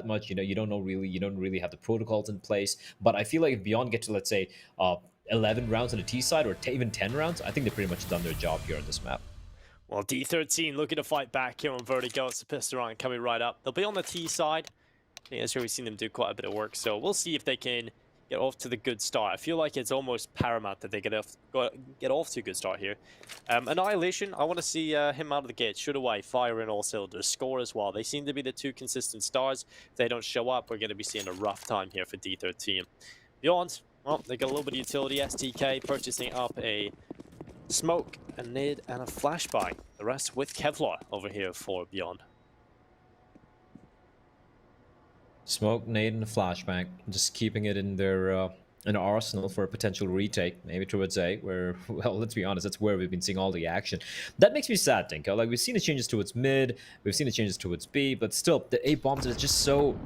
that much. You don't know really, you don't really have the protocols in place. But I feel like if Beyond get to, let's say, 11 rounds on the T side, or even 10 rounds, I think they've pretty much done their job here on this map. Well, D13 looking to fight back here on Vertigo. It's a pistol round coming right up. They'll be on the T side. I think that's where we've seen them do quite a bit of work. So we'll see if they can get off to the good start. I feel like it's almost paramount that they get off to a good start here. Annihilation, I want to see him out of the gate, shoot away, fire in all cylinders, score as well. They seem to be the two consistent stars. If they don't show up, we're going to be seeing a rough time here for D13. Beyond, well, they got a little bit of utility. STK purchasing up a smoke, a nade, and a flashbang. The rest with Kevlar over here for Beyond. Smoke, nade, and a flashbang. Just keeping it in their arsenal for a potential retake, maybe towards A, where, well, let's be honest, that's where we've been seeing all the action. That makes me sad, Dinko. Like, we've seen the changes towards mid, we've seen the changes towards B, but still, the A bombs are just so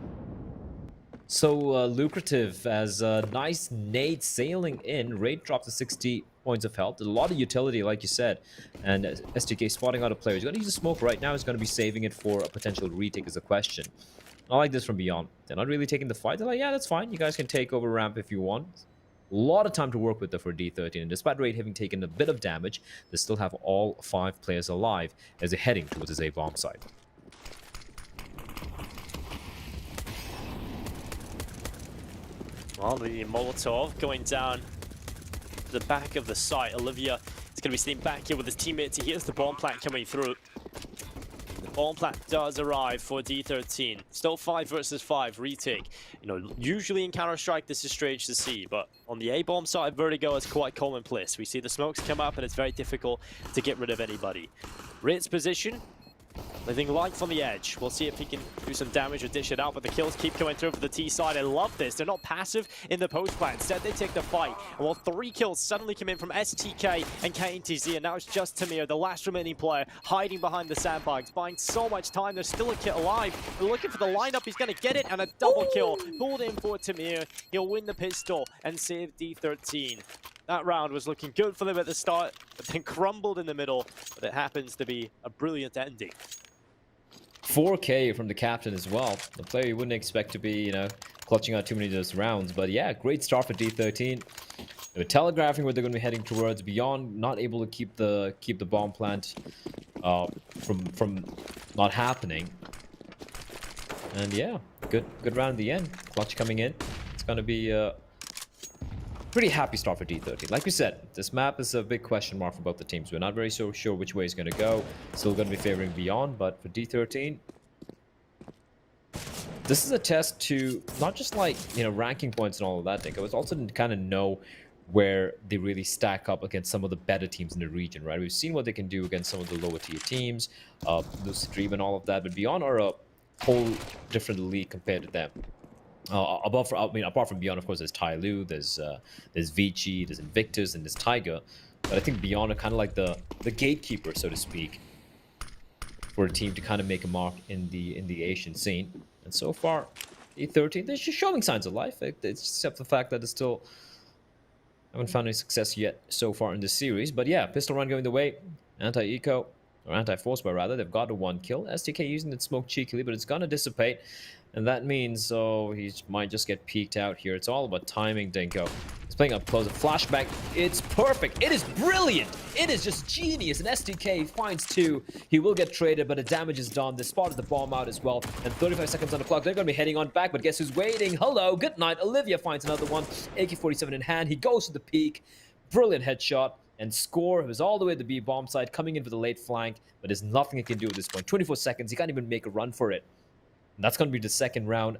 lucrative as a nice nade sailing in. Rate drops to 60 points of health. A lot of utility, like you said. And STK spotting out a player. He's going to use a smoke right now. He's going to be saving it for a potential retake is a question. I like this from Beyond. They're not really taking the fight. They're like, yeah, that's fine. You guys can take over ramp if you want. A lot of time to work with there for D13. And despite Raid having taken a bit of damage, they still have all 5 players alive as they're heading towards his A bomb site. Well, the Molotov going down the back of the site. Olivia is going to be sitting back here with his teammates. Here's the bomb plant coming through. The bomb plant does arrive for D13. Still 5 versus 5 retake. You know, usually in Counter-Strike this is strange to see, but on the A-bomb side, Vertigo is quite commonplace. We see the smokes come up and it's very difficult to get rid of anybody. Raid's position, living life on the edge. We'll see if he can do some damage or dish it out, but the kills keep coming through for the T side. I love this. They're not passive in the post plant. Instead, they take the fight. And while 3 kills suddenly come in from STK and KNTZ, and now it's just Tamir, the last remaining player, hiding behind the sandbags, buying so much time. There's still a kid alive. They're looking for the lineup. He's going to get it, and a double kill. Pulled in for Tamir. He'll win the pistol and save D13. That round was looking good for them at the start, but then crumbled in the middle. But it happens to be a brilliant ending. 4K from the captain as well. The player you wouldn't expect to be, you know, clutching out too many of those rounds. But yeah, great start for D13. They were telegraphing where they're going to be heading towards. Beyond, not able to keep the bomb plant from not happening. And yeah, good round at the end. Clutch coming in. It's going to be pretty happy start for D13. Like we said, this map is a big question mark for both the teams. We're not very so sure which way it's going to go. Still going to be favoring Beyond, but for D13, this is a test to not just, like, you know, ranking points and all of that thing. It was also to kind of know where they really stack up against some of the better teams in the region, right? We've seen what they can do against some of the lower tier teams, Lucid Dream and all of that, but Beyond are a whole different league compared to them. Apart from Beyond, of course, there's Tai Lu, there's Vici, there's Invictus, and there's Tiger. But I think Beyond are kind of like the gatekeeper, so to speak, for a team to kind of make a mark in the Asian scene. And so far, E13, they're just showing signs of life. It's except the fact that they still haven't found any success yet so far in this series. But yeah, pistol run going the way, anti-eco, or anti-force bar rather. They've got a 1 kill. STK using the smoke cheekily, but it's gonna dissipate. And that means, he might just get peeked out here. It's all about timing, Dinko. He's playing up close. A flashback. It's perfect. It is brilliant. It is just genius. And STK finds 2. He will get traded, but the damage is done. They spotted the bomb out as well. And 35 seconds on the clock. They're going to be heading on back, but guess who's waiting? Hello, good night. Olivia finds another one. AK-47 in hand. He goes to the peak. Brilliant headshot. And score. It was all the way to the B bomb side, coming in for the late flank, but there's nothing he can do at this point. 24 seconds. He can't even make a run for it. And that's going to be the second round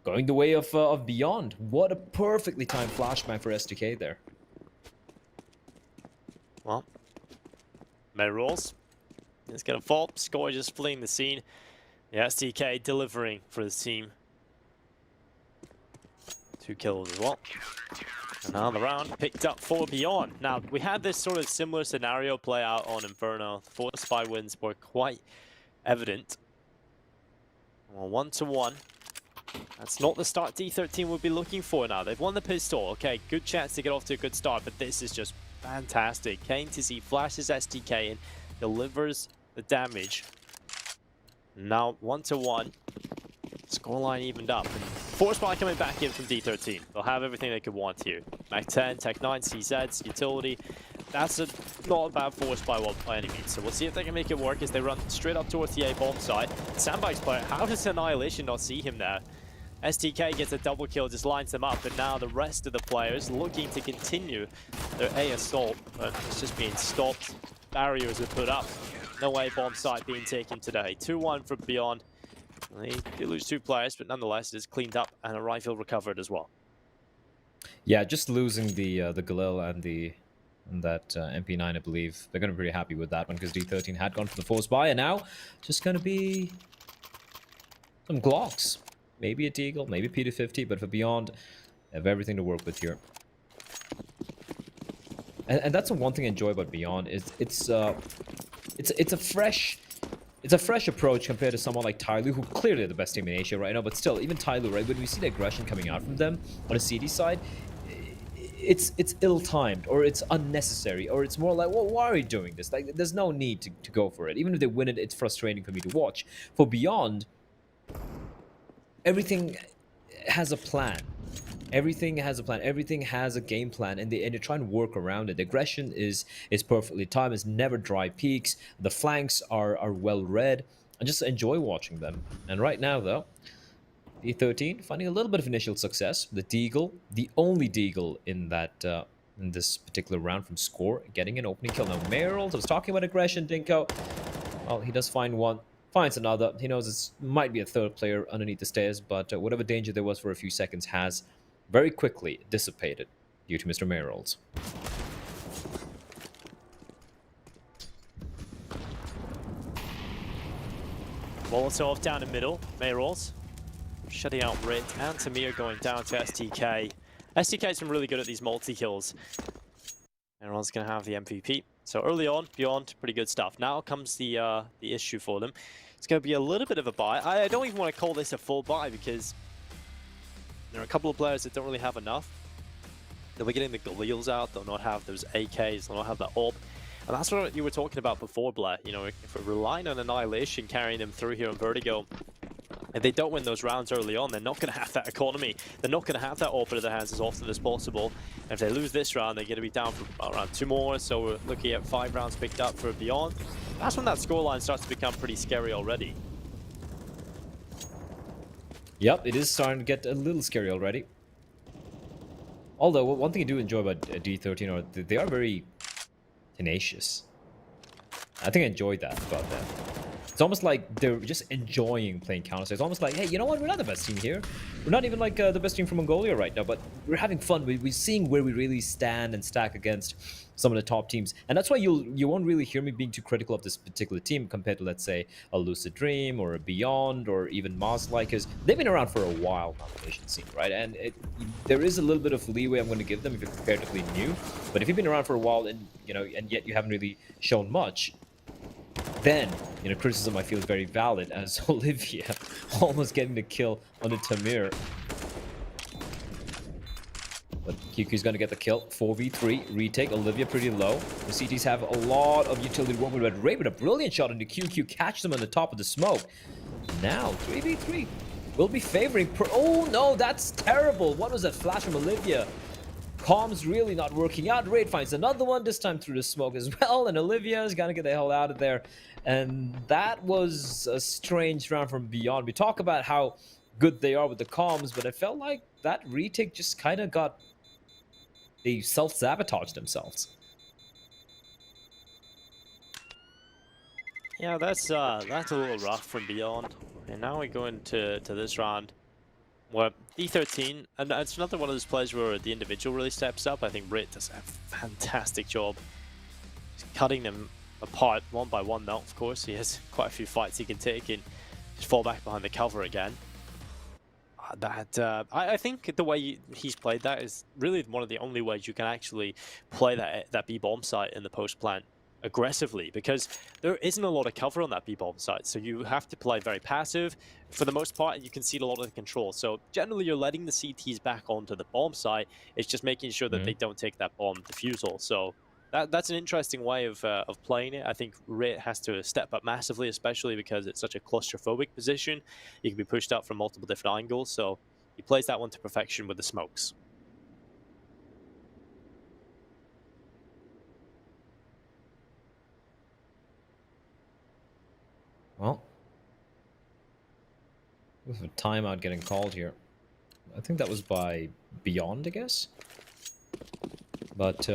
going the way of Beyond. What a perfectly timed flashbang for STK there. Well, May rolls. It's going to fall. Score just fleeing the scene. Yeah, STK delivering for his team. 2 kills as well. And now the round picked up for Beyond. Now, we had this sort of similar scenario play out on Inferno. 4 spy wins were quite evident. Well, 1-1. That's not the start D13 would be looking for now. They've won the pistol. Okay, good chance to get off to a good start, but this is just fantastic. KNTZ flashes STK and delivers the damage. Now 1-1. Scoreline evened up. And Force Buy coming back in from D13. They'll have everything they could want here. Mac 10, Tech 9, CZs, utility. That's not a bad Force Buy by any means. So we'll see if they can make it work as they run straight up towards the A bomb site. Sandbag's player, how does Annihilation not see him there? STK gets a double kill, just lines them up, and now the rest of the players looking to continue their A assault, but it's just being stopped. Barriers are put up. No A bomb site being taken today. 2-1 for Beyond. They do lose 2 players, but nonetheless it is cleaned up and a rifle recovered as well. Yeah, just losing the Galil and that MP9, I believe they're going to be pretty happy with that one because D13 had gone for the force buy, and now just going to be some Glocks. Maybe a Deagle, maybe P250, but for Beyond, they have everything to work with here. And that's the one thing I enjoy about Beyond is it's a fresh approach compared to someone like Tyloo, who clearly are the best team in Asia right now. But still, even Tyloo, right? When we see the aggression coming out from them on a CD side, it's ill-timed, or it's unnecessary, or it's more like, well, why are you doing this? Like, there's no need to go for it. Even if they win it, it's frustrating for me to watch. For Beyond, everything has a plan. Everything has a plan. Everything has a game plan, and you try and work around it. The aggression is perfectly timed. It's never dry peaks. The flanks are well read. I just enjoy watching them. And right now, though, D13 finding a little bit of initial success. The Deagle, the only Deagle in that in this particular round from Score, getting an opening kill. Now, Merrill, I was talking about aggression, Dinko. Well, he does find one. Finds another. He knows it might be a third player underneath the stairs, but whatever danger there was for a few seconds has very quickly dissipated due to Mr. Merrill's. Molotov down the middle. Merrill's shutting out Rit and Tamir going down to STK. STK's been really good at these multi-kills. Merrill's going to have the MVP. So early on, Beyond, pretty good stuff. Now comes the issue for them. It's going to be a little bit of a buy. I don't even want to call this a full buy because there are a couple of players that don't really have enough. They'll be getting the Galils out. They'll not have those AKs. They'll not have that AWP. And that's what you were talking about before, Blair. You know, if we're relying on Annihilation carrying them through here on Vertigo, if they don't win those rounds early on, they're not going to have that economy. They're not going to have that AWP in their hands as often as possible. And if they lose this round, they're going to be down for around 2 more. So we're looking at 5 rounds picked up for Beyond. That's when that scoreline starts to become pretty scary already. Yep, it is starting to get a little scary already. Although, one thing I do enjoy about D13 are they are very tenacious. I think I enjoyed that about them. It's almost like they're just enjoying playing Counter-Strike. It's almost like, hey, you know what? We're not the best team here. We're not even like the best team from Mongolia right now, but we're having fun. We're seeing where we really stand and stack against some of the top teams. And that's why you won't really hear me being too critical of this particular team compared to, let's say, a Lucid Dream or a Beyond or even Moslike, because they've been around for a while now, the Asian scene, right? And there is a little bit of leeway I'm going to give them if you're comparatively new. But if you've been around for a while and, you know, and yet you haven't really shown much, then, you know, criticism I feel is very valid, as Olivia almost getting the kill on the Tamir. But QQ's going to get the kill. 4v3 retake. Olivia pretty low. The CTs have a lot of utility to work with, but Ray with a brilliant shot into QQ. Catch them on the top of the smoke. Now, 3v3 will be favoring... Oh, no, that's terrible. What was that flash from Olivia? Comms really not working out. Raid finds another one, this time through the smoke as well, and Olivia's gonna get the hell out of there. And that was a strange round from Beyond. We talk about how good they are with the comms, but I felt like that retake just kind of got... They self-sabotaged themselves. Yeah, that's a little rough from Beyond. And now we go into this round where D13, and it's another one of those plays where the individual really steps up. I think Brit does a fantastic job cutting them apart one by one now. Of course, he has quite a few fights he can take and just fall back behind the cover again. I think the way he's played that is really one of the only ways you can actually play that B-bomb site in the post plant aggressively, because there isn't a lot of cover on that B-bomb site, so you have to play very passive. For the most part, you concede a lot of the control, so generally you're letting the CTs back onto the bomb site. It's just making sure that they don't take that bomb defusal. So That's an interesting way of playing it. I think Rit has to step up massively, especially because it's such a claustrophobic position. You can be pushed up from multiple different angles, so he plays that one to perfection with the smokes. Well, with a timeout getting called here. I think that was by Beyond, I guess. But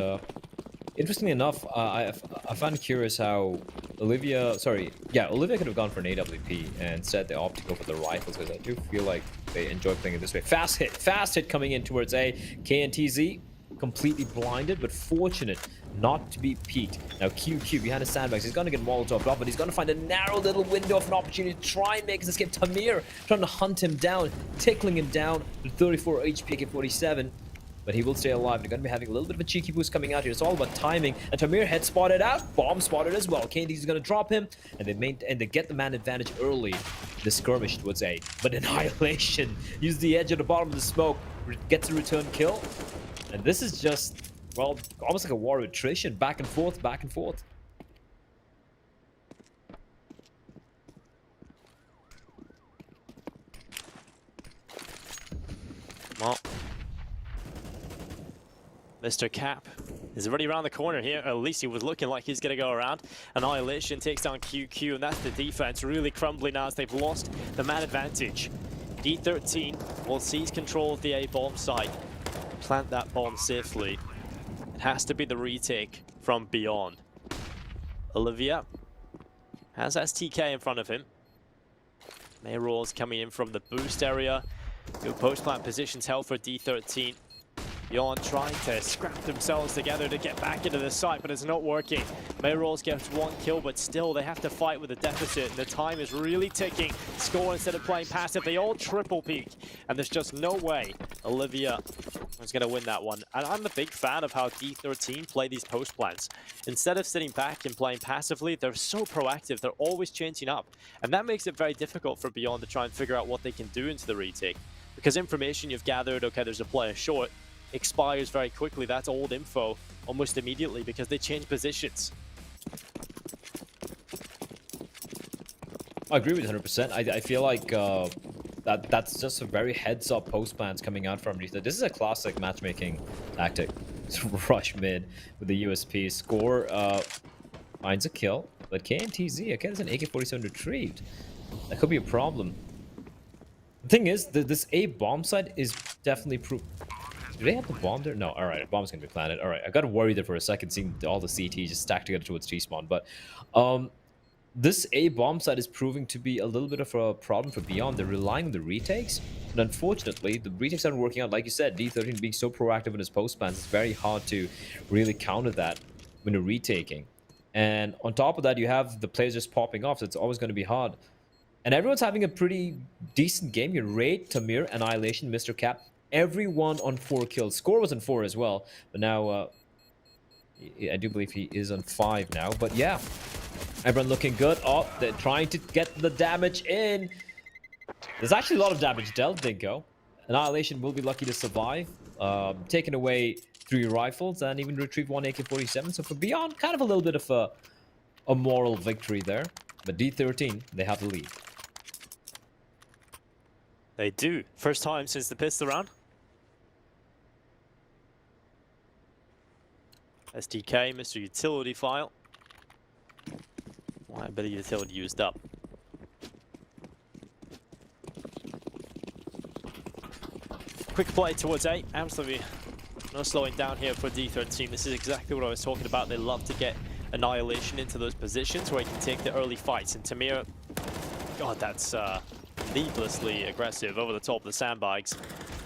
interestingly enough, I found curious how Olivia could have gone for an AWP, and instead they opt to go for the rifles, because I do feel like they enjoy playing it this way. Fast hit coming in towards A. KNTZ completely blinded, but fortunate not to be peaked. Now QQ behind the sandbags, he's going to get Molotov off, but he's going to find a narrow little window of an opportunity to try and make his escape. Tamir trying to hunt him down, tickling him down with 34 HP AK-47. But he will stay alive. They're going to be having a little bit of a cheeky boost coming out here. It's all about timing. And Tamir head spotted out. Bomb spotted as well. KNTZ is going to drop him. And they get the man advantage early. The skirmish towards A. But Annihilation use the edge at the bottom of the smoke. Gets a return kill. And this is just, well, almost like a war of attrition. Back and forth, back and forth. Well, Mr. Cap is already around the corner here. At least he was looking like he's going to go around. Annihilation takes down QQ, and that's the defense really crumbling now as they've lost the man advantage. D13 will seize control of the A bomb site. Plant that bomb safely. It has to be the retake from Beyond. Olivia has STK in front of him. Mayrolls coming in from the boost area. Good post-plant positions held for D13. Beyond trying to scrap themselves together to get back into the site, but it's not working. Mayrolls gets one kill, but still they have to fight with a deficit, and the time is really ticking. Score instead of playing passive. They all triple peak, and there's just no way Olivia is going to win that one. And I'm a big fan of how D13 play these post plants. Instead of sitting back and playing passively, they're so proactive. They're always changing up, and that makes it very difficult for Beyond to try and figure out what they can do into the retake. Because information you've gathered, okay, there's a player short, expires very quickly. That's old info almost immediately because they change positions. I agree with you 100%. I feel like that's just a very heads-up post plans coming out from Rita. This is a classic matchmaking tactic. Rush mid with the USP. Score finds a kill, but KNTZ, okay, there's an AK-47 retrieved. That could be a problem. The thing is, this A bomb site is definitely proof. Do they have the bomb there? No, alright, a bomb's gonna be planted. Alright, I got worried there for a second, seeing all the CT just stacked together towards T-spawn, but this A bomb site is proving to be a little bit of a problem for Beyond. They're relying on the retakes, and unfortunately, the retakes aren't working out. Like you said, D13 being so proactive in his post plans, it's very hard to really counter that when you're retaking. And on top of that, you have the players just popping off, so it's always going to be hard. And everyone's having a pretty decent game here. Raid, Tamir, Annihilation, Mr. Cap, everyone on 4 kills. Score was on 4 as well, but now I do believe he is on 5 now. But yeah, everyone looking good. Oh, they're trying to get the damage in. There's actually a lot of damage dealt, Dinko. Annihilation will be lucky to survive. Taking away 3 rifles and even retrieve 1 AK-47. So for Beyond, kind of a little bit of a moral victory there. But D13, they have the lead. They do. First time since the pistol round. SDK, Mr. Utility file. Why a bit of utility used up. Quick play towards A. Absolutely no slowing down here for D13. This is exactly what I was talking about. They love to get Annihilation into those positions where he can take the early fights. And Tamir, God, that's needlessly aggressive over the top of the sandbags.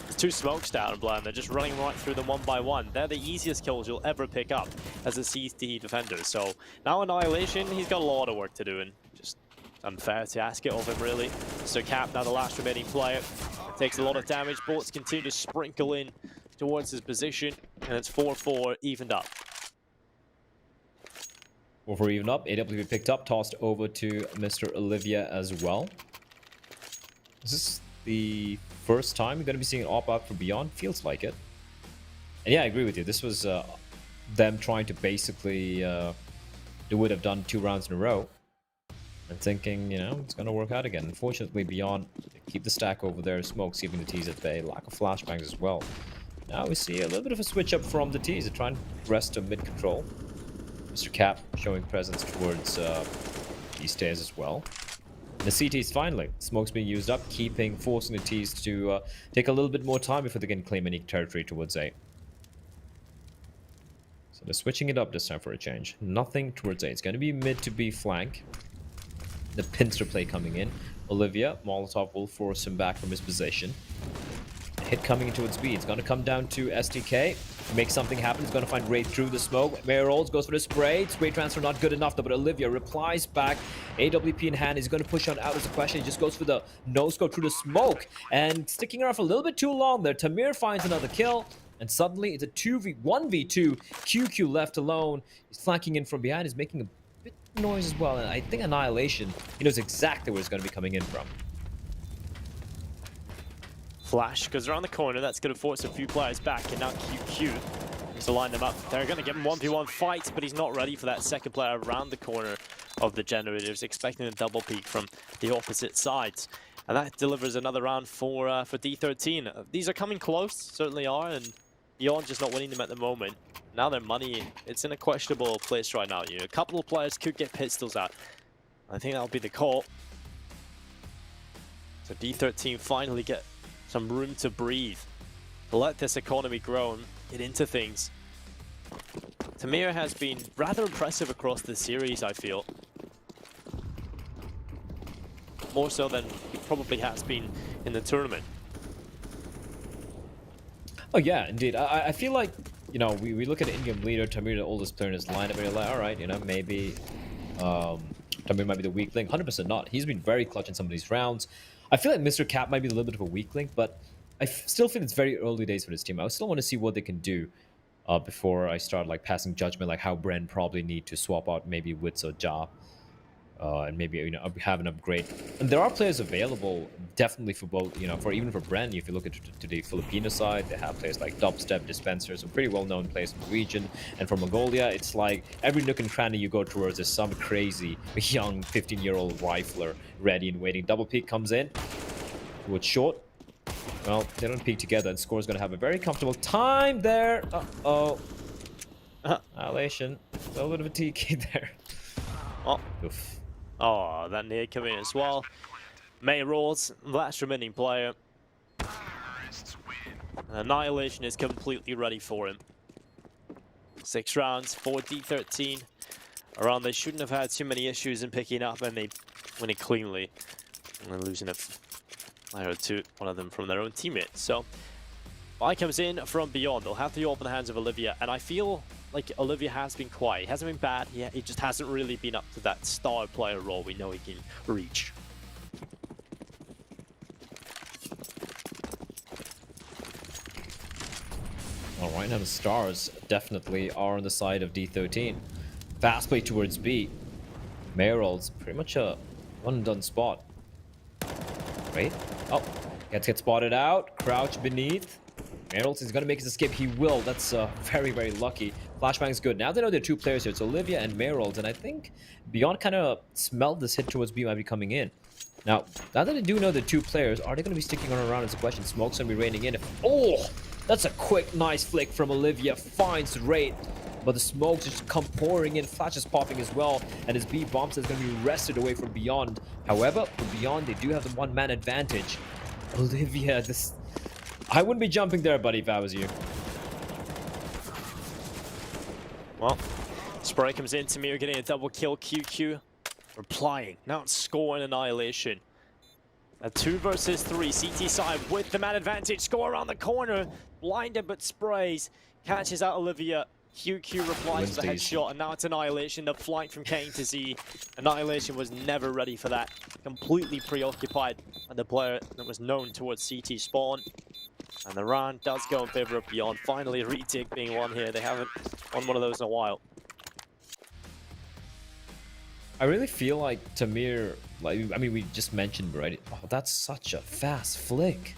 There's 2 smokes down, and they're just running right through them one by one. They're the easiest kills you'll ever pick up as a CT defender. So now Annihilation, he's got a lot of work to do, and just unfair to ask it of him, really. So Cap, now the last remaining player, takes a lot of damage. Bullets continue to sprinkle in towards his position, and it's 4-4 evened up. 4-4 even up. AWP picked up, tossed over to Mr. Olivia as well. Is this the first time we're going to be seeing an op out for Beyond? Feels like it. And yeah, I agree with you. This was them trying to basically they would have done 2 rounds in a row and thinking, you know, it's going to work out again. Unfortunately, Beyond keep the stack over there. Smoke's keeping the T's at bay. Lack of flashbangs as well. Now we see a little bit of a switch up from the T's. They're trying to rest to mid control. Mr. Cap showing presence towards these stairs as well. The CTs finally. Smoke's being used up, forcing the T's to take a little bit more time before they can claim any territory towards A. So they're switching it up this time for a change. Nothing towards A. It's going to be mid to B flank. The pincer play coming in. Olivia, Molotov will force him back from his position. Hit coming into its B. It's going to come down to STK. Make something happen. It's going to find Wraith through the smoke. Mayor rolls, goes for the spray. Spray transfer not good enough though, but Olivia replies back. AWP in hand. He's going to push on out as a question. He just goes for the no-scope through the smoke. And sticking around for a little bit too long there. Tamir finds another kill. And suddenly it's a 1v2. QQ left alone. He's flanking in from behind. He's making a bit of noise as well. And I think Annihilation, he knows exactly where he's going to be coming in from. Flash goes around the corner. That's going to force a few players back, and now QQ needs to line them up. They're going to get him 1v1 fight, but he's not ready for that second player around the corner of the generators, expecting a double peek from the opposite sides. And that delivers another round for D13. These are coming close, certainly are, and Beyond just not winning them at the moment. Now their money, it's in a questionable place right now. You know, a couple of players could get pistols out. I think that'll be the call. So D13 finally get some room to breathe, to let this economy grow and get into things. Tamir has been rather impressive across the series, I feel. More so than he probably has been in the tournament. Oh yeah, indeed. I feel like, you know, we look at the in-game leader, Tamir, the oldest player in his lineup, and you're like, all right, you know, maybe Tamir might be the weak link. 100% not. He's been very clutch in some of these rounds. I feel like Mr. Cap might be a little bit of a weak link, but I still feel it's very early days for this team. I still want to see what they can do before I start like passing judgment, like how Bren probably need to swap out maybe Wits or Ja, and maybe, you know, have an upgrade. And there are players available definitely for both, you know, for even for Bren. If you look at to the Filipino side, they have players like Dubstep, Dispenser, some pretty well-known players in the region. And for Mongolia, it's like every nook and cranny you go towards is some crazy young 15-year-old rifler ready and waiting. Double peek comes in towards short. Well, they don't peek together, and Score's going to have a very comfortable time there. Uh-oh. Annihilation. A little bit of a TK there. Oh. Oof. Oh, that nade coming in as well. May rolls, last remaining player. Annihilation is completely ready for him. 6 rounds for D13. Around, they shouldn't have had too many issues in picking up, and they win it cleanly. And then losing a player or two, one of them from their own teammate. So, buy comes in from Beyond. They'll have to open the hands of Olivia, and I feel like Olivia has been quiet. He hasn't been bad. He just hasn't really been up to that star player role we know he can reach. All right, now the stars definitely are on the side of D13. Fast play towards B. Meryl's pretty much a one-and-done spot. Right? Oh, gets spotted out. Crouch beneath. Meryl's is going to make his escape. He will. That's very, very lucky. Flashbang's good. Now they know there are 2 players here. It's Olivia and Meryl's, and I think Beyond kind of smelled this hit towards B might be coming in. Now that they do know the 2 players, are they going to be sticking around is the question. Smoke's going to be raining in. Oh, that's a quick, nice flick from Olivia. Finds Wraith, but the smokes just come pouring in. Flash is popping as well, and his B bombs is going to be wrested away from Beyond. However, for Beyond, they do have the 1-man advantage. Olivia, this... I wouldn't be jumping there, buddy, if I was you. Well, spray comes in. Tamir getting a double kill. QQ replying. Now it's Score and Annihilation. A 2 versus 3. CT side with the man advantage. Score around the corner. Blinded but sprays. Catches out Olivia. QQ replies with a headshot, and now it's Annihilation. The flight from Kane to Z. Annihilation was never ready for that. Completely preoccupied by the player that was known towards CT spawn. And the round does go in favor of Beyond. Finally, a retake being won here. They haven't won one of those in a while. I really feel like Tamir, like, I mean, we just mentioned, right? Oh, that's such a fast flick.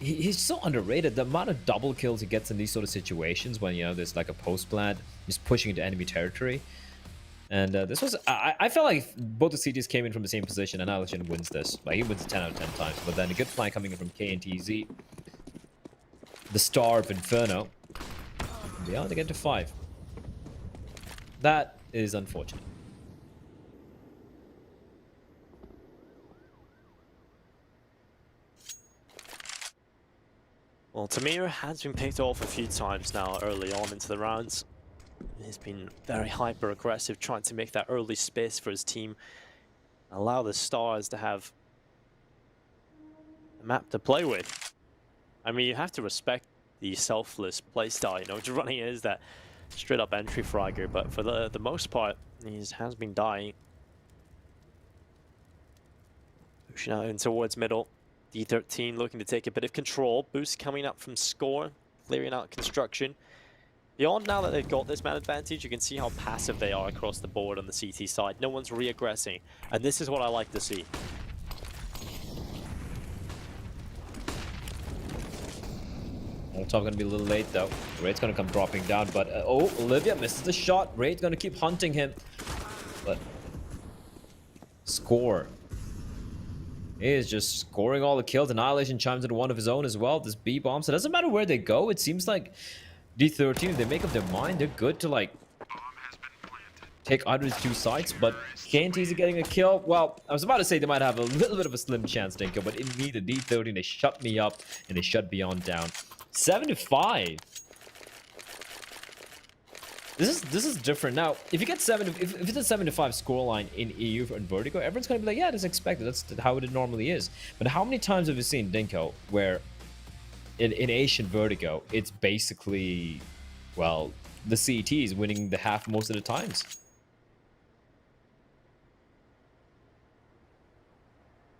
he's so underrated. The amount of double kills he gets in these sort of situations when, you know, there's like a post plant, just pushing into enemy territory. And this was, I felt like if both the CTs came in from the same position, and Alison wins this. Like, he wins it 10 out of 10 times. But then a good flank coming in from KNTZ. The star of Inferno. Beyond to get to 5. That is unfortunate. Well, Tamir has been picked off a few times now early on into the rounds. He's been very hyper-aggressive, trying to make that early space for his team. Allow the Stars to have a map to play with. I mean, you have to respect the selfless playstyle, you know, just running it is that straight-up entry fragger, but for the most part, he has been dying. Pushing out in towards middle. D13 looking to take a bit of control. Boost coming up from score, clearing out construction. Beyond, now that they've got this man advantage, you can see how passive they are across the board on the CT side. No one's re-aggressing, and this is what I like to see. Top gonna be a little late though. Raid's gonna come dropping down, but oh, Olivia misses the shot. Raid's gonna keep hunting him, but score. He is just scoring all the kills. Annihilation chimes into one of his own as well. This B bomb. So it doesn't matter where they go. It seems like D13, if they make up their mind, they're good to like take either of these two sides. But KNTZ getting a kill. Well, I was about to say they might have a little bit of a slim chance, Dinko, but in me, the D13, they shut me up and they shut Beyond down. 7-5. This is different. Now, if you get if it's a 7-5 scoreline in EU and Vertigo, everyone's gonna be like, yeah, that's expected. That's how it normally is. But how many times have you seen, Dinko, where in Asian Vertigo, it's basically, well, the CET is winning the half most of the times?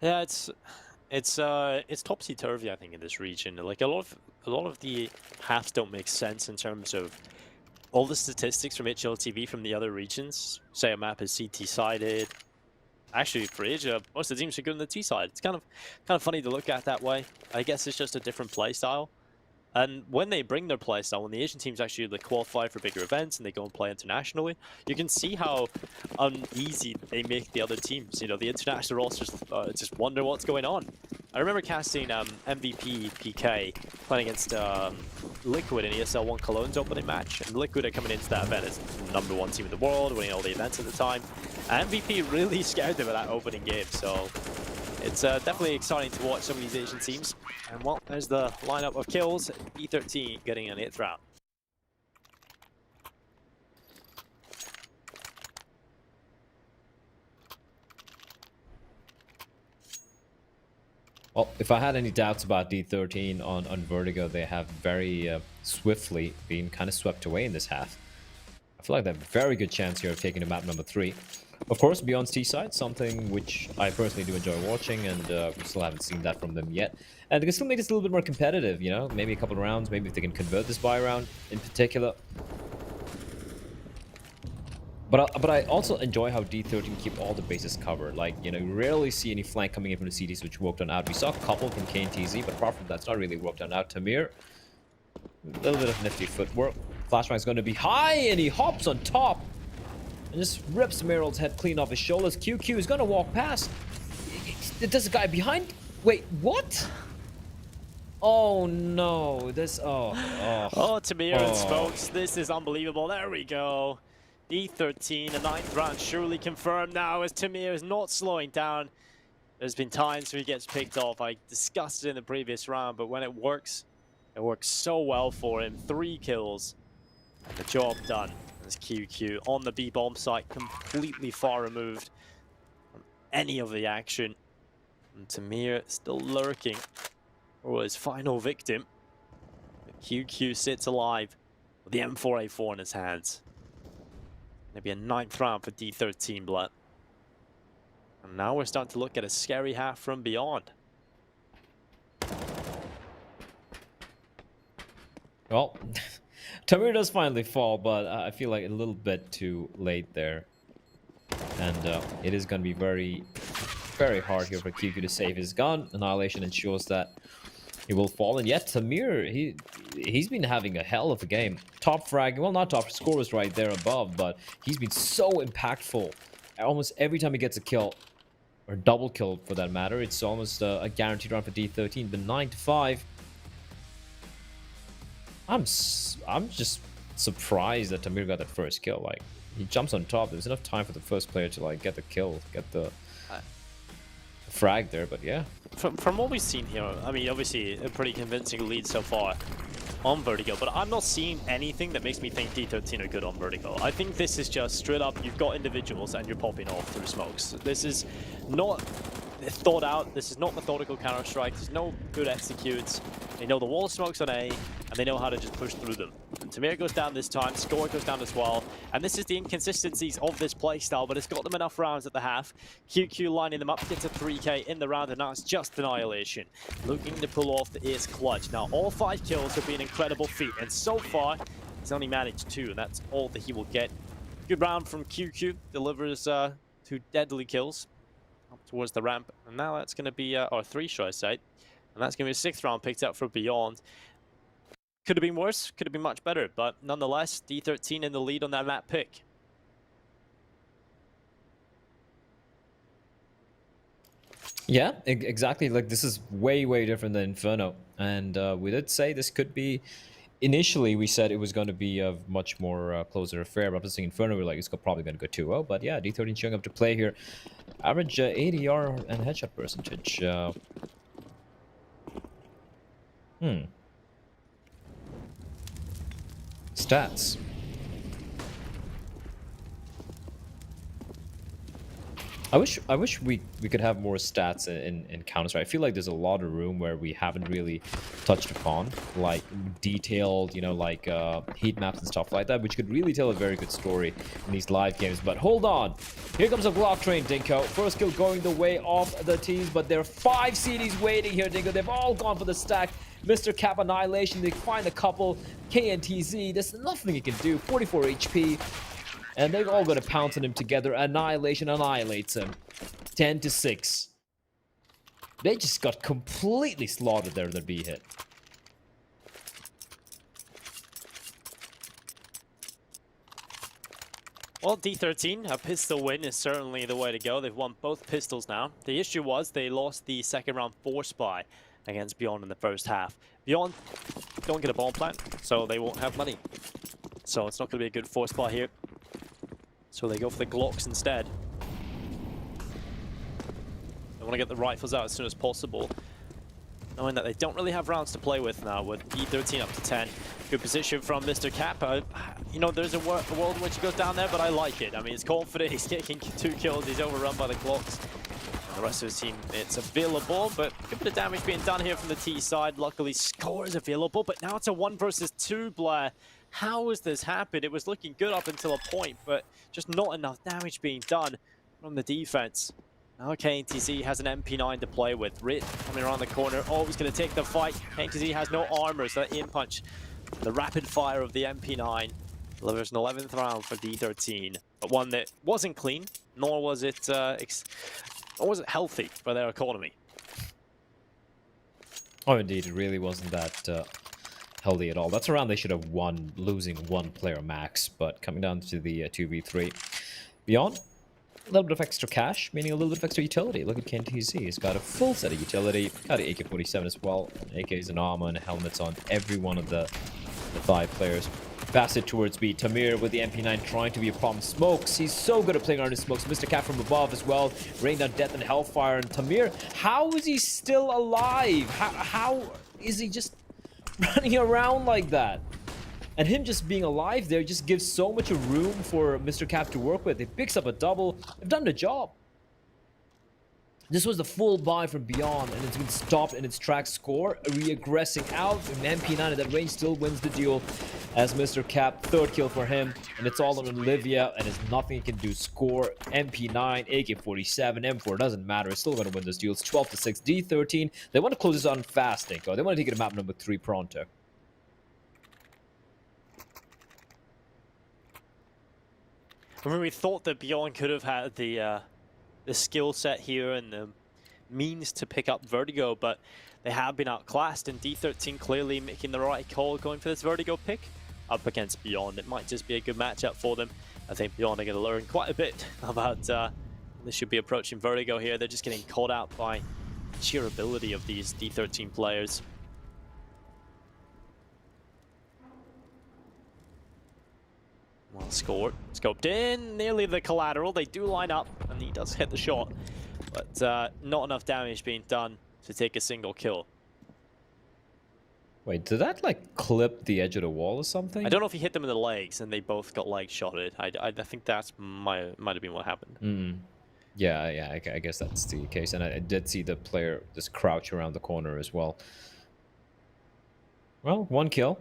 Yeah, it's topsy-turvy, I think, in this region. Like a lot of the halves don't make sense in terms of all the statistics from HLTV from the other regions. Say a map is CT-sided. Actually, for Asia, most of the teams are good on the T side. It's kind of funny to look at that way. I guess it's just a different play style. And when they bring their playstyle, when the Asian teams actually like, qualify for bigger events and they go and play internationally, you can see how uneasy they make the other teams. You know, the international rosters just wonder what's going on. I remember casting MVP PK playing against Liquid in ESL 1 Cologne's opening match, and Liquid are coming into that event as #1 team in the world, winning all the events at the time. And MVP really scared them at that opening game, so it's definitely exciting to watch some of these Asian teams. And well, there's the lineup of kills. D13 getting an 8th round. Well, if I had any doubts about D13 on Vertigo, they have very swiftly been kind of swept away in this half. I feel like they have a very good chance here of taking the map number 3. Of course, Beyond's T-side, something which I personally do enjoy watching, and we still haven't seen that from them yet. And they can still make this a little bit more competitive, you know? Maybe a couple of rounds, maybe if they can convert this buy round in particular. But I also enjoy how D13 keep all the bases covered. Like, you know, you rarely see any flank coming in from the CTs which worked on out. We saw a couple from KNTZ, but apart from that, it's not really worked on out. Tamir, a little bit of nifty footwork. Flashbang's going to be high, and he hops on top and just rips Meryl's head clean off his shoulders. QQ is going to walk past. There's a guy behind. Wait, what? Oh no, this, oh, Tamir and Smokes, this is unbelievable. There we go. D13, a 9th round surely confirmed now as Tamir is not slowing down. There's been times where he gets picked off. I discussed it in the previous round, but when it works so well for him. 3 kills, and the job done. As QQ on the B-bomb site, completely far removed from any of the action. And Tamir still lurking for his final victim. But QQ sits alive with the M4A4 in his hands. Maybe a 9th round for D13 Blood. And now we're starting to look at a scary half from Beyond. Well, Tamir does finally fall, but I feel like a little bit too late there. And it is going to be very, very hard here for QQ to save his gun. Annihilation ensures that He will fall, and yet Tamir, he's been having a hell of a game. Top frag, well, not top score was right there above, but he's been so impactful. Almost every time he gets a kill, or double kill for that matter, it's almost a guaranteed round for D13. But 9-5, I'm just surprised that Tamir got that first kill. Like, he jumps on top. There's enough time for the first player to like get the kill, get the frag there. But yeah. From what we've seen here, I mean, obviously a pretty convincing lead so far on Vertigo, but I'm not seeing anything that makes me think D13 are good on Vertigo. I think this is just straight up, you've got individuals and you're popping off through smokes. This is not thought out, this is not methodical Counter-Strike, there's no good executes. They know the wall smokes on A, and they know how to just push through them. And Tamir goes down this time, Score goes down as well, and this is the inconsistencies of this playstyle, but it's got them enough rounds at the half. QQ lining them up, gets a 3k in the round, and now it's just Annihilation. Looking to pull off the clutch. Now, all 5 kills would be an incredible feat, and so far, he's only managed 2, and that's all that he will get. Good round from QQ, delivers 2 deadly kills up towards the ramp, and now that's going to be, or 3 should I say, and that's going to be a 6th round picked up for Beyond. Could have been worse, could have been much better, but nonetheless, D13 in the lead on that map pick. Yeah, exactly. Like, this is way different than Inferno, and we did say this could be. Initially, we said it was going to be a much more closer affair. But after seeing Inferno, we're like, it's probably going to go 2-0. But yeah, D13 showing up to play here. Average ADR and headshot percentage. Stats. I wish we could have more stats in Counter-Strike. I feel like there's a lot of room where we haven't really touched upon, like detailed, you know, like heat maps and stuff like that, which could really tell a very good story in these live games. But hold on, here comes a block train, Dinko. First kill going the way of the teams, but there are 5 CDs waiting here, Dinko. They've all gone for the stack. Mr. Cap Annihilation, they find a couple. KNTZ, there's nothing he can do. 44 HP. And they're all going to pounce on him together. Annihilation annihilates him. 10-6. They just got completely slaughtered there, the B hit. Well, D13, a pistol win is certainly the way to go. They've won both pistols now. The issue was they lost the second round force buy against Beyond in the first half. Beyond don't get a bomb plant, so they won't have money. So it's not going to be a good force buy here. So they go for the Glocks instead. They want to get the rifles out as soon as possible, knowing that they don't really have rounds to play with now, with D13 up to 10. Good position from Mr. Cap. You know, there's a world in which he goes down there, but I like it. I mean, he's confident, he's taking 2 kills, he's overrun by the Glocks. And the rest of his team, it's available, but a bit of damage being done here from the T side. Luckily, Score is available, but now it's a 1 versus 2, Blair. How has this happened? It was looking good up until a point, but just not enough damage being done from the defense. Now KNTZ has an MP9 to play with. Rit coming around the corner. Oh, he's going to take the fight. KNTZ has no armor, so that aim punch, the rapid fire of the MP9 delivers an 11th round for D13, but one that wasn't clean, nor was it healthy for their economy. Oh, indeed, it really wasn't that healthy at all. That's a round they should have won, losing 1 player max, but coming down to the 2v3. Beyond, a little bit of extra cash, meaning a little bit of extra utility. Look at KNTZ, he's got a full set of utility, got an AK-47 as well, AKs and armor and helmets on every one of the 5 players. Pass it towards B. Tamir with the MP9 trying to be a problem. Smokes, he's so good at playing around his smokes. Mr. Cat from above as well, raining down death and hellfire. And Tamir, how is he still alive? How is he just running around like that? And him just being alive there just gives so much room for Mr. Cap to work with. He picks up a double. They've done the job. This was the full buy from Beyond, and it's been stopped in its tracks. Score re-aggressing out. And MP9 at that range still wins the duel as Mr. Cap, 3rd kill for him. And it's all on Olivia, and there's nothing he can do. Score, MP9, AK-47, M4, doesn't matter. It's still going to win this duel. It's 12-6. D13, they want to close this on fast, Dinko. They want to take it to map number 3 pronto. I mean, we thought that Beyond could have had the skill set here and the means to pick up Vertigo, but they have been outclassed, and D13 clearly making the right call going for this Vertigo pick up against Beyond. It might just be a good matchup for them. I think Beyond are going to learn quite a bit about they should be approaching Vertigo here. They're just getting caught out by the sheer ability of these D13 players. Well scored, scoped in, nearly the collateral. They do line up, and he does hit the shot, but not enough damage being done to take a single kill. Wait, did that like clip the edge of the wall or something? I don't know if he hit them in the legs, and they both got leg shotted. I think that's might have been what happened. Yeah, I guess that's the case, and I did see the player just crouch around the corner as well. Well, 1 kill.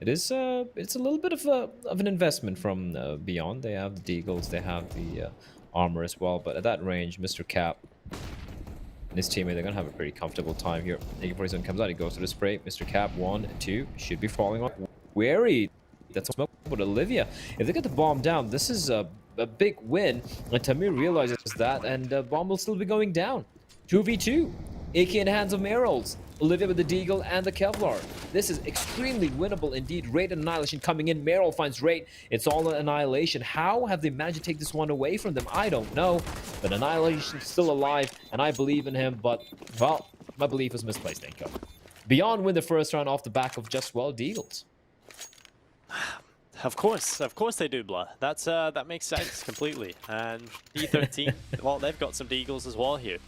It is it's a little bit of an investment from Beyond. They have the Deagles, they have the armor as well, but at that range, Mr. Cap and his teammate, they're gonna have a pretty comfortable time here. AK-47 comes out, he goes to the spray. Mr. Cap, 1, 2, should be falling off. Wary. That's smoke with Olivia. If they get the bomb down, this is a big win. And Tamir realizes that, and bomb will still be going down. 2v2. AK in the hands of Meryl's. Olivia with the Deagle and the Kevlar. This is extremely winnable indeed. Raid and Annihilation coming in. Meryl finds Raid. It's all an Annihilation. How have they managed to take this one away from them? I don't know. But Annihilation's still alive, and I believe in him. But, well, my belief was misplaced, Inko. Beyond win the first round off the back of just, well, Deagles. Of course they do, Blah. That's that makes sense completely. And D13, well, they've got some Deagles as well here.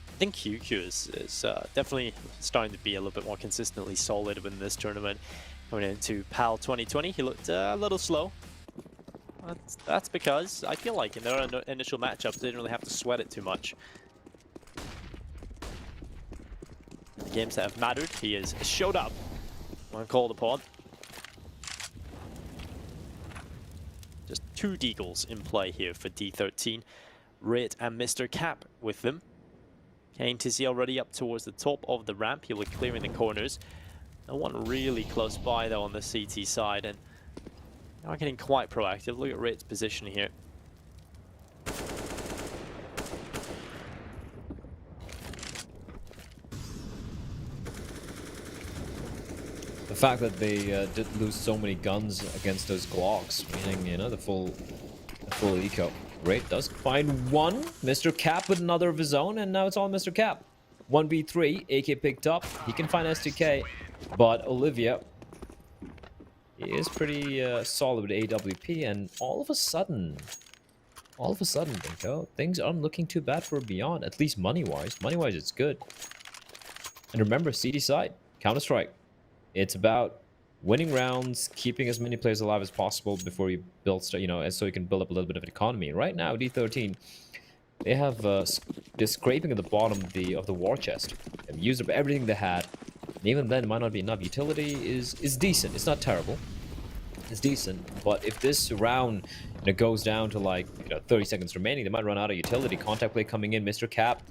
I think QQ is definitely starting to be a little bit more consistently solid within this tournament. Coming into PAL 2020, he looked a little slow. That's because I feel like in their initial matchups, they didn't really have to sweat it too much. The games that have mattered, he has showed up when called upon. Just 2 Deagles in play here for D13. Rit and Mr. Cap with them. Kane Tizzy already up towards the top of the ramp. He'll be clearing the corners. No one really close by though on the CT side, and not getting quite proactive. Look at Rit's position here. The fact that they did lose so many guns against those Glocks, meaning, you know, the full eco. Raid does find one. Mr. Cap with another of his own, and now it's all Mr. Cap. 1v3, AK picked up. He can find STK, but Olivia is pretty solid with AWP, and all of a sudden, Binko, things aren't looking too bad for Beyond, at least money-wise. Money-wise, it's good. And remember, CD side, Counter-Strike. It's about winning rounds, keeping as many players alive as possible before you build, you know, so you can build up a little bit of an economy. Right now, D13, they have they're scraping at the bottom of the war chest. They've used up everything they had. And even then, it might not be enough. Utility is decent. It's not terrible. It's decent. But if this round, you know, goes down to like 30 seconds remaining, they might run out of utility. Contact play coming in. Mr. Cap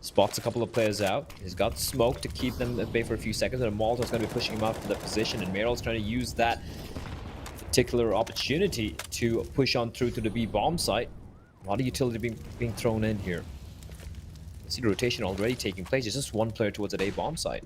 spots a couple of players out. He's got smoke to keep them at bay for a few seconds, and Malto's going to be pushing him out to that position, and Meryl's trying to use that particular opportunity to push on through to the B bomb site. A lot of utility being thrown in here. You see the rotation already taking place. It's just one player towards that A bomb site.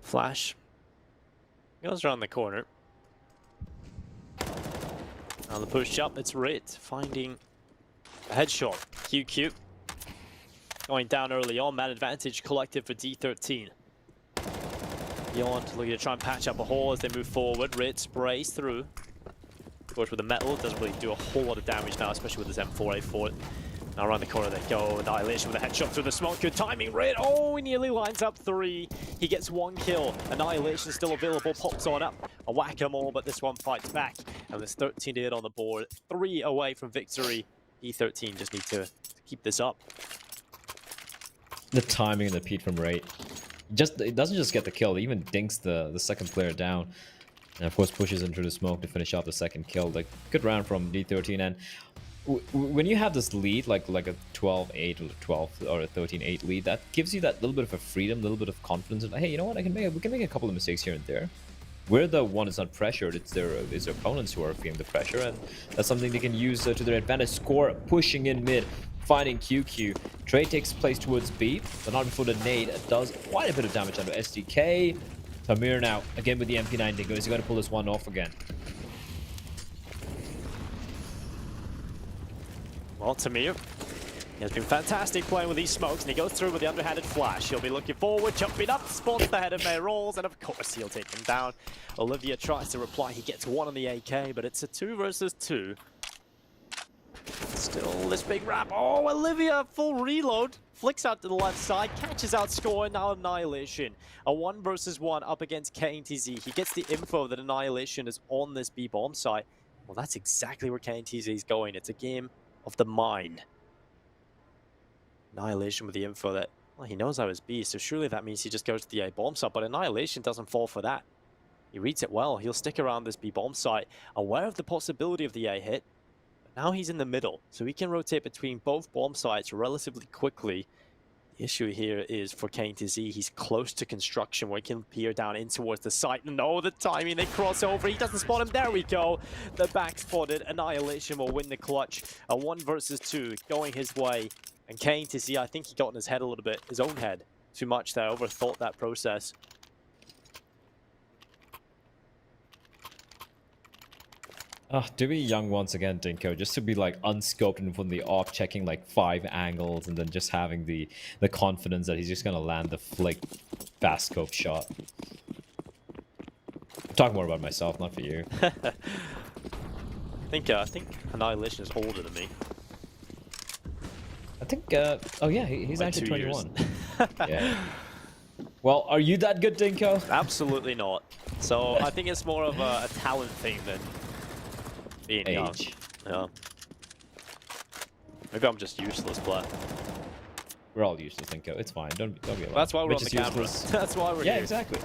Flash goes around the corner. On the push up, it's Rit finding a headshot. QQ going down early on. Man advantage collective for D13. Beyond looking to try and patch up a hole as they move forward. Rit sprays through. Of course, with the metal, doesn't really do a whole lot of damage now, especially with his M4A4. Now around the corner they go. Annihilation with a headshot through the smoke. Good timing. Rit. Oh, he nearly lines up 3. He gets 1 kill. Annihilation still available. Pops on up. A whack-a-mole, but this one fights back. And there's 13 to hit on the board. 3 away from victory. D13 just need to keep this up. The timing and the peat from Raid. It doesn't just get the kill. It even dinks the second player down. And of course, pushes into the smoke to finish off the second kill. Like, good round from D13. And when you have this lead, like a 12-8 or a 12 or a 13-8 lead, that gives you that little bit of a freedom, a little bit of confidence. And, hey, you know what? We can make a couple of mistakes here and there. We're the one that's not pressured. It's their opponents who are feeling the pressure, and that's something they can use to their advantage. Score pushing in mid, finding QQ. Trade takes place towards B, but not before the nade does quite a bit of damage onto SDK. Tamir now again with the MP9 Dingo. Is he going to pull this one off again? Well, Tamir, he has been fantastic playing with these smokes, and he goes through with the underhanded flash. He'll be looking forward, jumping up, spots the head of May rolls, and of course he'll take him down. Olivia tries to reply. He gets one on the AK, but it's a 2 versus 2. Still this big wrap. Oh, Olivia, full reload. Flicks out to the left side, catches out score, now Annihilation. A 1 versus 1 up against KNTZ. He gets the info that Annihilation is on this B bomb site. Well, that's exactly where KNTZ is going. It's a game of the mind. Annihilation with the info that, well, he knows I was B, so surely that means he just goes to the A bomb site, but Annihilation doesn't fall for that. He reads it well. He'll stick around this B bomb site, aware of the possibility of the A hit. But now he's in the middle, so he can rotate between both bomb sites relatively quickly. The issue here is for KNTZ, he's close to construction where he can peer down in towards the site. No, the timing, they cross over. He doesn't spot him. There we go. The back spotted. Annihilation will win the clutch. A 1 versus 2 going his way. And KNTZ, I think he got in his head a little bit, his own head, too much there, overthought that process. To be young once again, Dinko, just to be like unscoped and from the off, checking like 5 angles, and then just having the confidence that he's just gonna land the flick fast scope shot. I'm talking more about myself, not for you. I think Annihilation is older than me. I think, oh yeah, he's By actually 2 21. Yeah. Well, are you that good, Dinko? Absolutely not. So I think it's more of a talent thing than being young. Age. Yeah. Maybe I'm just useless, player. We're all useless, Dinko. It's fine. Don't be alarmed. That's why we're Mitch on the is camera. useless. That's why we're Yeah, here. exactly.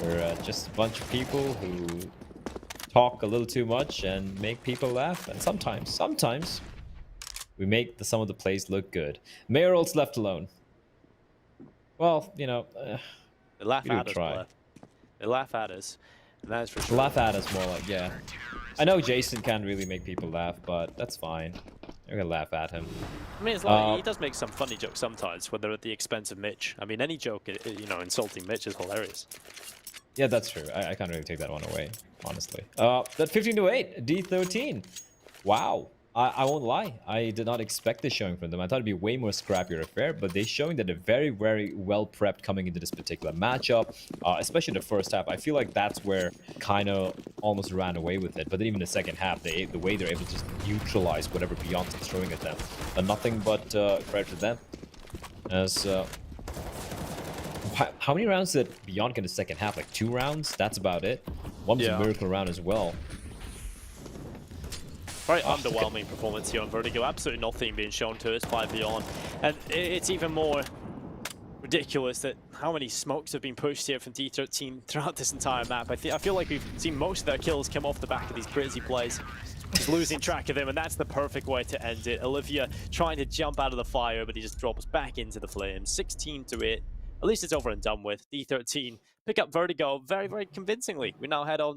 We're just a bunch of people who talk a little too much and make people laugh, and sometimes we make some of the plays look good. Mayoral's left alone. Well, you know, They laugh we do at us, try. player. They laugh at us. And that is for sure. Laugh at us more like, yeah. I know Jason can't really make people laugh, but that's fine. You're gonna laugh at him. I mean, it's like he does make some funny jokes sometimes when they're at the expense of Mitch. I mean, any joke, you know, insulting Mitch is hilarious. Yeah, that's true. I can't really take that one away, honestly. That 15-8, D13. Wow. I won't lie. I did not expect this showing from them. I thought it'd be way more scrappier affair, but they're showing that they're very, very well prepped coming into this particular matchup, especially the first half. I feel like that's where kind of almost ran away with it. But then even the second half, the way they're able to just neutralize whatever Beyond's throwing at them. Nothing but credit to them. As how many rounds did Beyond get in the second half? Like 2 rounds? That's about it. One was a miracle round as well. Very underwhelming performance here on Vertigo. Absolutely nothing being shown to us by Beyond. And it's even more ridiculous that how many smokes have been pushed here from D13 throughout this entire map. I feel like we've seen most of their kills come off the back of these crazy plays. Just losing track of them, and that's the perfect way to end it. Olivia trying to jump out of the fire, but he just drops back into the flames. 16-8. At least it's over and done with. D13 pick up Vertigo very, very convincingly. We now head on